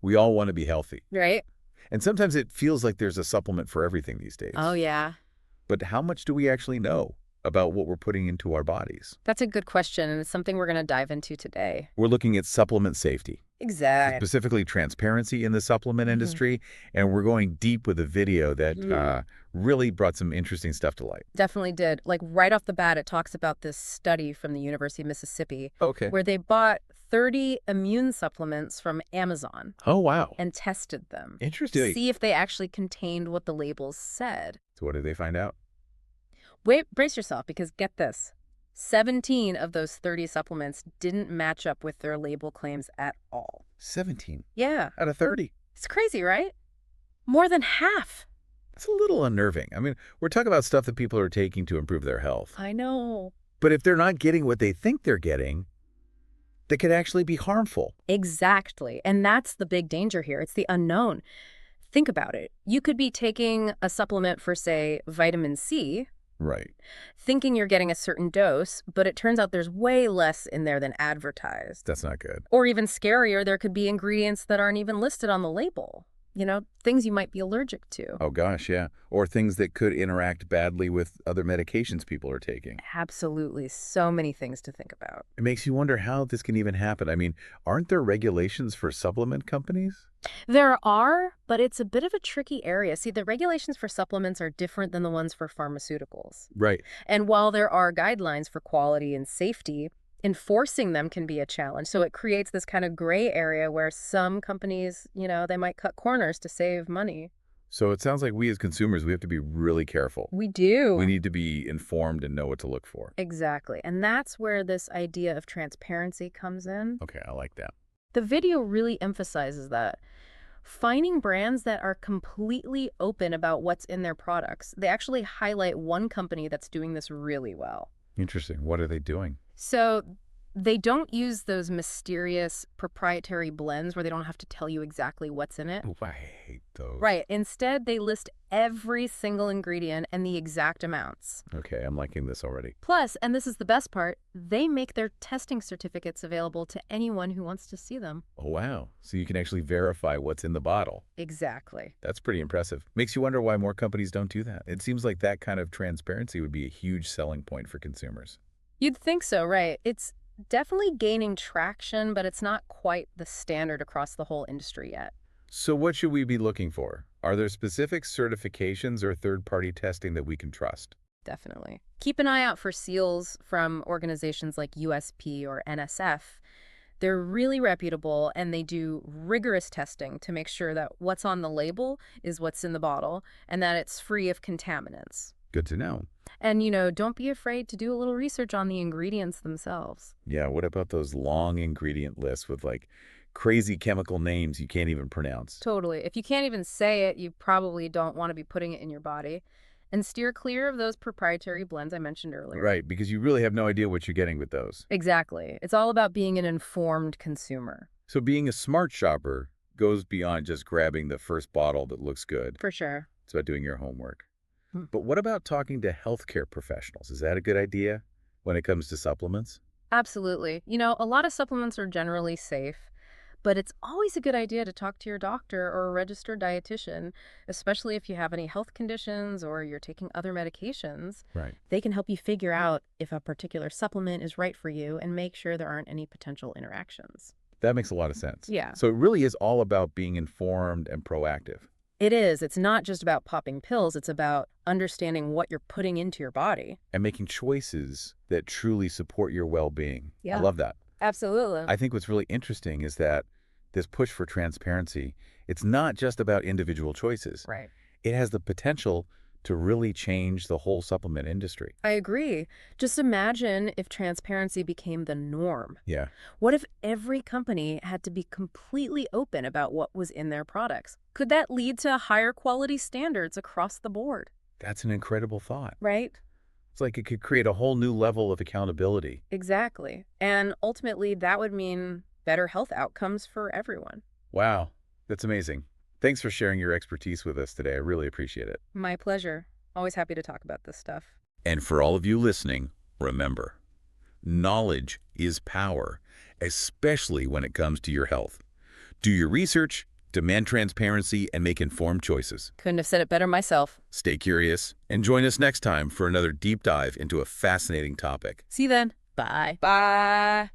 We all want to be healthy. Right? And sometimes it feels like there's a supplement for everything these days. Oh, yeah. But how much do we actually know about what we're putting into our bodies? That's a good question, and it's something we're going to dive into today. We're looking at supplement safety, Exactly. specifically transparency in the supplement industry, and we're going deep with a video that really brought some interesting stuff to light. Definitely did. Like right off the bat, it talks about this study from the University of Mississippi Okay. where they bought 30 immune supplements from Amazon Oh, wow. and tested them to Interesting. see if they actually contained what the labels said. So what did they find out? Wait, brace yourself, because get this. 17 of those 30 supplements didn't match up with their label claims at all. 17 Yeah. out of 30. It's crazy, right? More than half. It's a little unnerving. I mean, we're talking about stuff that people are taking to improve their health. I know. But if they're not getting what they think they're getting, that could actually be harmful. Exactly. And that's the big danger here. It's the unknown. Think about it. You could be taking a supplement for, say, vitamin C, Right. thinking you're getting a certain dose, but it turns out there's way less in there than advertised. That's not good. Or even scarier, there could be ingredients that aren't even listed on the label. You know, things you might be allergic to. Oh, gosh, yeah. Or things that could interact badly with other medications people are taking. Absolutely. So many things to think about. It makes you wonder how this can even happen. I mean, aren't there regulations for supplement companies? There are, but it's a bit of a tricky area. See, the regulations for supplements are different than the ones for pharmaceuticals. Right. And while there are guidelines for quality and safety, enforcing them can be a challenge. So it creates this kind of gray area where some companies, they might cut corners to save money. So it sounds like we as consumers, we have to be really careful. We do. We need to be informed and know what to look for. Exactly. And that's where this idea of transparency comes in. Okay, I like that. The video really emphasizes that. Finding brands that are completely open about what's in their products. They actually highlight one company that's doing this really well. Interesting. What are they doing? So they don't use those mysterious proprietary blends where they don't have to tell you exactly what's in it. Oh, I hate those. Right. Instead, they list every single ingredient and the exact amounts. Okay, I'm liking this already. Plus, and this is the best part, they make their testing certificates available to anyone who wants to see them. Oh, wow. So you can actually verify what's in the bottle. Exactly. That's pretty impressive. Makes you wonder why more companies don't do that. It seems like that kind of transparency would be a huge selling point for consumers. You'd think so, right? It's definitely gaining traction, but it's not quite the standard across the whole industry yet. So what should we be looking for? Are there specific certifications or third-party testing that we can trust? Definitely. Keep an eye out for seals from organizations like USP or NSF. They're really reputable, and they do rigorous testing to make sure that what's on the label is what's in the bottle and that it's free of contaminants. Good to know. And, don't be afraid to do a little research on the ingredients themselves. Yeah, what about those long ingredient lists with crazy chemical names you can't even pronounce? Totally. If you can't even say it, you probably don't want to be putting it in your body. And steer clear of those proprietary blends I mentioned earlier. Right, because you really have no idea what you're getting with those. Exactly. It's all about being an informed consumer. So being a smart shopper goes beyond just grabbing the first bottle that looks good. For sure. It's about doing your homework. But what about talking to healthcare professionals? Is that a good idea when it comes to supplements? Absolutely. A lot of supplements are generally safe, but it's always a good idea to talk to your doctor or a registered dietitian, especially if you have any health conditions or you're taking other medications. Right. They can help you figure out if a particular supplement is right for you and make sure there aren't any potential interactions. That makes a lot of sense. Yeah. So it really is all about being informed and proactive. It is. It's not just about popping pills. It's about understanding what you're putting into your body. And making choices that truly support your well-being. Yeah. I love that. Absolutely. I think what's really interesting is that this push for transparency, it's not just about individual choices. Right. It has the potential to really change the whole supplement industry. I agree. Just imagine if transparency became the norm. Yeah. What if every company had to be completely open about what was in their products? Could that lead to higher quality standards across the board? That's an incredible thought. Right? It's like it could create a whole new level of accountability. Exactly. And ultimately, that would mean better health outcomes for everyone. Wow. That's amazing. Thanks for sharing your expertise with us today. I really appreciate it. My pleasure. Always happy to talk about this stuff. And for all of you listening, remember, knowledge is power, especially when it comes to your health. Do your research Demand transparency and make informed choices. Couldn't have said it better myself. Stay curious and join us next time for another deep dive into a fascinating topic. See you then. Bye. Bye.